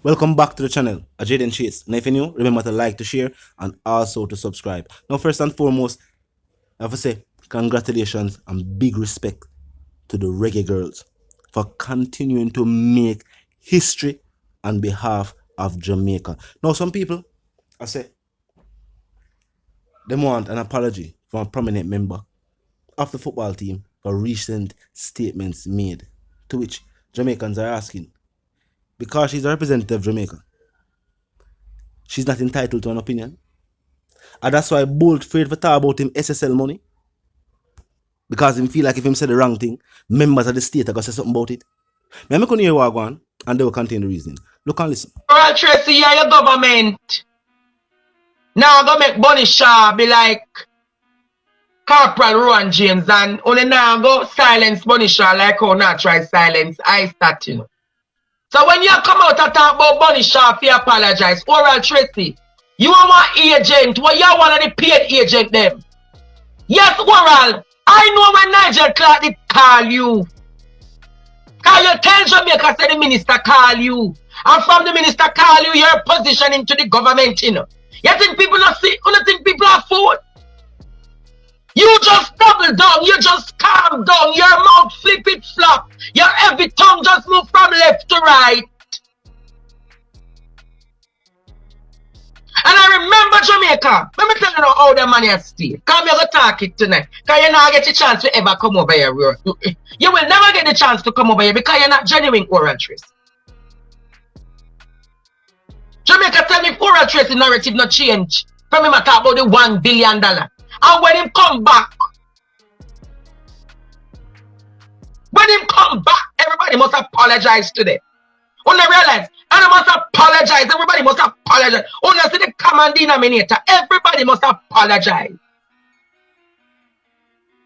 Welcome back to the channel, Jaden Chase. Now if you're new, remember to like, to share, and also to subscribe. Now first and foremost, I have to say congratulations and big respect to the reggae girls for continuing to make history on behalf of Jamaica. Now some people, I say, they want an apology from a prominent member of the football team for recent statements made, to which Jamaicans are asking, because she's a representative of Jamaica, she's not entitled to an opinion. And that's why Bolt afraid to talk about him SSL money. Because him feel like if him say the wrong thing, members of the state are going to say something about it. I'm going to hear what I want, and they will contain the reasoning. Look and listen. Well, Tracey, you're your government. Now I'm going to make Bunny Shaw be like Corporal Rowan James, and only now go silence Bunny Shaw like how not try silence I start, you know. So when you come out and talk about Bunny Shaw, you apologize. Oral Tracey, you are one agent, well, you're one of the paid agent them. Yes, Oral, I know when Nigel Clark did call you. Because you tell Jamaica, say the minister call you. And from the minister call you, you're positioning to the government, you know. You think people not see, you think people are fool? You just double down, you just calm down, your mouth flip it flop, your every tongue just move from left to right. And I remember Jamaica, let me tell you how the money has stayed. Come here to talk it tonight. Because you not get a chance to ever come over here. You will never get the chance to come over here because you're not genuine Oral Trace. Jamaica tell me if Oral Trace narrative not change. From him I talk about the $1 billion. And when him come back, everybody must apologize to them. When they realize, and they must apologize, everybody must apologize. When they see the common denominator, everybody must apologize.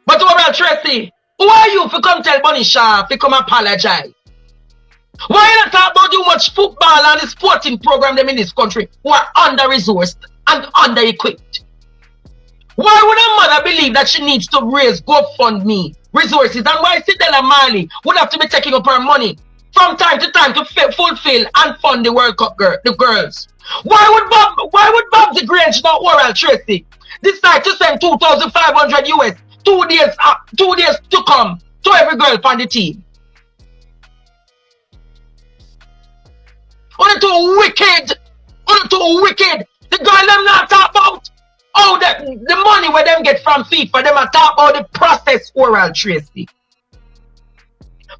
But Oral Tracey, who are you if you come tell Bunny Shaw if you come apologize? Why you not talk about too much football and the sporting program them in this country who are under-resourced and under-equipped? Why would a mother believe that she needs to raise GoFundMe resources, and why Sidella Marley would have to be taking up her money from time to time to fulfill and fund the World Cup the girls? Why would Bob the Grange, not Oral Tracey, decide to send 2,500 US 2 days to come to every girl on the team? Only too wicked. The girl them not talk about. Oh, the money where them get from FIFA, them are talk about the process. Oral Tracey.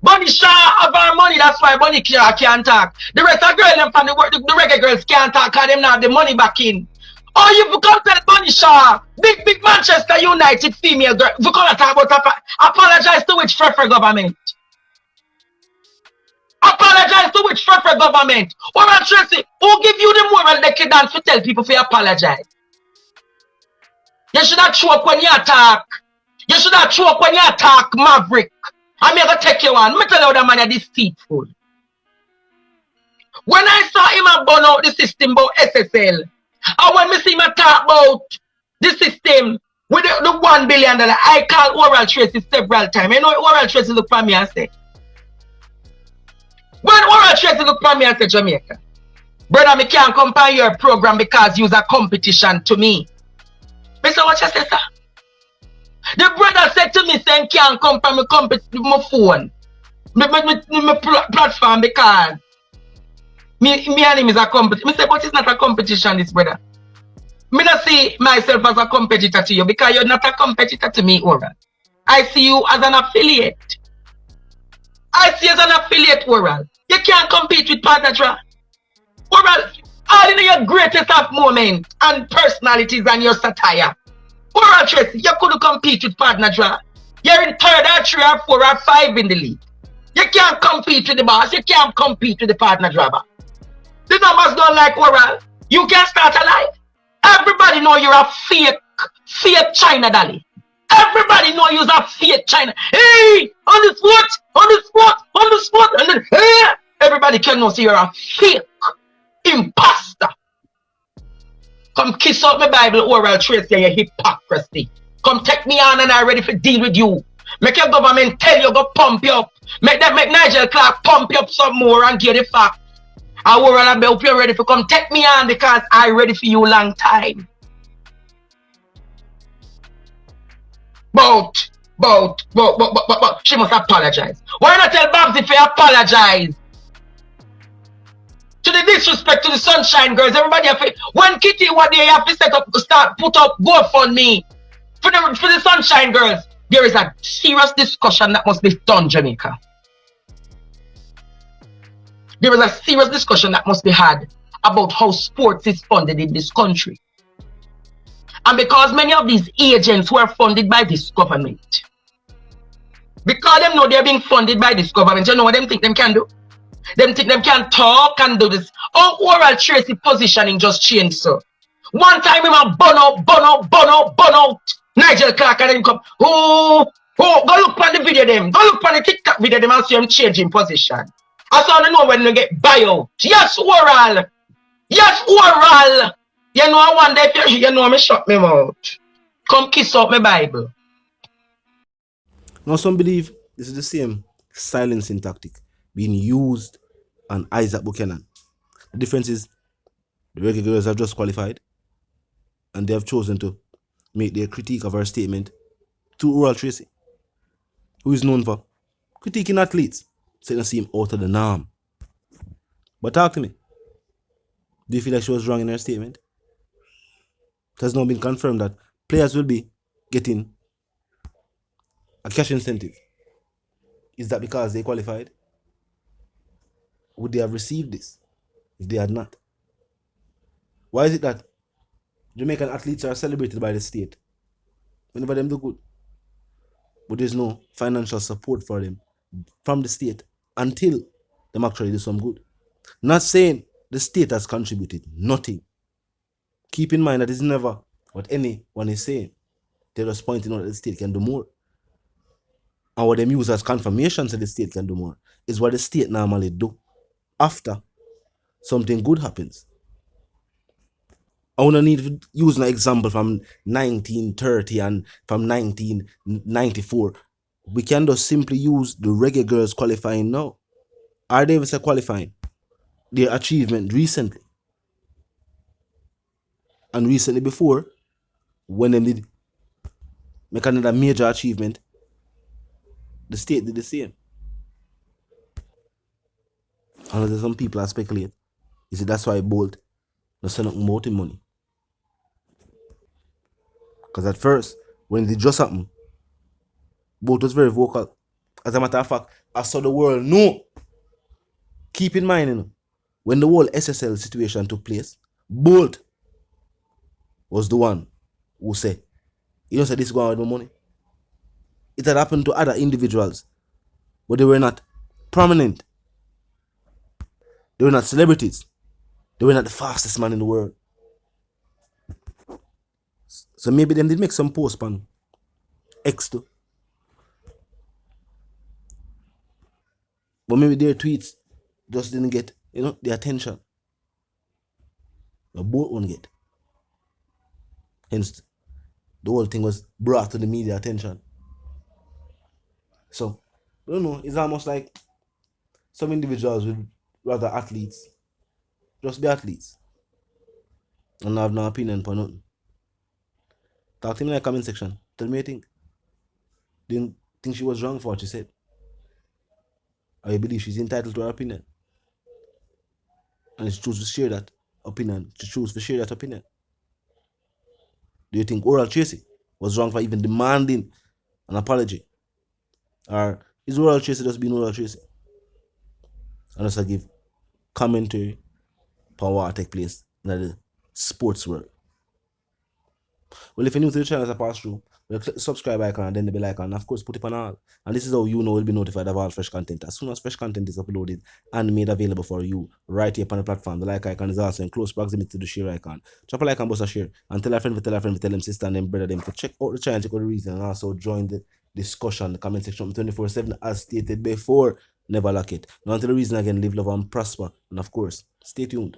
Bunny Shaw have our money, that's why Bunny can't talk. The rest of the girls them from the reggae girls can't talk because them not have the money back in. Oh, you forgot that Bunny Shaw, big Manchester United female girl, you can't talk about apologize to which Frefe government? Apologize to which Frefe government? Oral Tracey, who give you the moral decadence to tell people to apologize? You should not choke when you attack. You should not choke when you attack Maverick. I'm going to take you on. Let me tell you the man is deceitful. When I saw him burn out the system about SSL, and when I see him talk about the system with the $1 billion, I call Oral Tracey several times. You know Oral Tracey look for me and say, when Oral Tracey look for me and say, Jamaica, brother, me can't compare your program because you're a competition to me. Mr. What you say, sir? The brother said to me, saying, can't come from my phone, my platform because me and him is a competition. I said, but it's not a competition, this brother. I don't see myself as a competitor to you because you're not a competitor to me, Oral. I see you as an affiliate. I see you as an affiliate, Oral. You can't compete with Partner Draw. Oral, all in your greatest of moments and personalities and your satire. Oral Tracey, you couldn't compete with Partner Draw. You're in 3rd or 3 or 4 or 5 in the league. You can't compete with the boss. You can't compete with the Partner Draw. The numbers don't like Oral. You can't start a life. Everybody know you're a fake China Dolly. Everybody know you're a fake China. Hey, on the spot, and then hey, everybody can know see you're a fake imposter. Come kiss out my Bible, Oral Tracey, and your hypocrisy. Come take me on and I'm ready to deal with you. Make your government tell you go pump you up. Make Nigel Clark pump you up some more and get it back. Oral, I hope you're ready to come take me on because I ready for you long time. But she must apologize. Why not tell Babs if you apologize? To the disrespect to the Sunshine Girls, everybody have to, when Kitty what day have to set up, put up GoFundMe for the Sunshine Girls. There is a serious discussion that must be done, Jamaica. There is a serious discussion that must be had about how sports is funded in this country. And because many of these agents were funded by this government, because them know they're being funded by this government, you know what them think them can do? Them think them can talk and do this. Oh, Oral Tracey positioning just changed, so. One time him a burn out. Nigel Clark and then come. Oh, go look on the video them. Go look on the TikTok video them and see him changing position. I saw you know when you get bio. Yes, Oral. Yes, Oral. You know I wonder if you know me shut me mouth. Come kiss up my Bible. Now some believe this is the same silencing tactic being used on Isaac Buchanan. The difference is the Reggae Girls have just qualified and they have chosen to make their critique of her statement to Oral Tracey, who is known for critiquing athletes, so they seem out of the norm. But talk to me. Do you feel like she was wrong in her statement? It has now been confirmed that players will be getting a cash incentive. Is that because they qualified? Would they have received this if they had not? Why is it that Jamaican athletes are celebrated by the state whenever them do good, but there's no financial support for them from the state until them actually do some good? Not saying the state has contributed nothing. Keep in mind that it's never what anyone is saying. They're just pointing out that the state can do more. And what them use as confirmation that the state can do more is what the state normally do after something good happens. I want to need to use an example from 1930 and from 1994. We can just simply use the Reggae Girls qualifying now. Are they even qualifying? Their achievement recently. And recently before, when they did make another major achievement, the state did the same. And some people are speculating. You see, that's why Bolt not send up more money. Because at first, when they just happened, Bolt was very vocal. As a matter of fact, I saw the world know. Keep in mind, you know, when the whole SSL situation took place, Bolt was the one who said, you don't say this is going with my money. It had happened to other individuals, but they were not prominent. They were not celebrities. They were not the fastest man in the world. So maybe them did make some post on X too. But maybe their tweets just didn't get, you know, the attention the boat won't get. Hence, the whole thing was brought to the media attention. So, I don't know, it's almost like some individuals would rather athletes just be athletes and have no opinion for nothing. Talk to me in the comment section. Tell me what you think. Do you think she was wrong for what she said? Or you believe she's entitled to her opinion? And she chose to share that opinion. She chose to share that opinion. Do you think Oral Tracey was wrong for even demanding an apology? Or is Oral Tracey just being Oral Tracey? And also give commentary for what take place in the sports world. Well, if you're new to the channel as I pass through, click the subscribe icon and then the bell icon, and of course put it on all. And this is how you know you'll be notified of all fresh content. As soon as fresh content is uploaded and made available for you right here on the platform, the like icon is also in close proximity to the share icon. Drop a like and bust a share, and tell a friend, tell them sister and them brother them to check out the channel, check out the reason, and also join the discussion, the comment section 24/7 as stated before. Never lock it. Now until the reason again, live, love and prosper, and of course, stay tuned.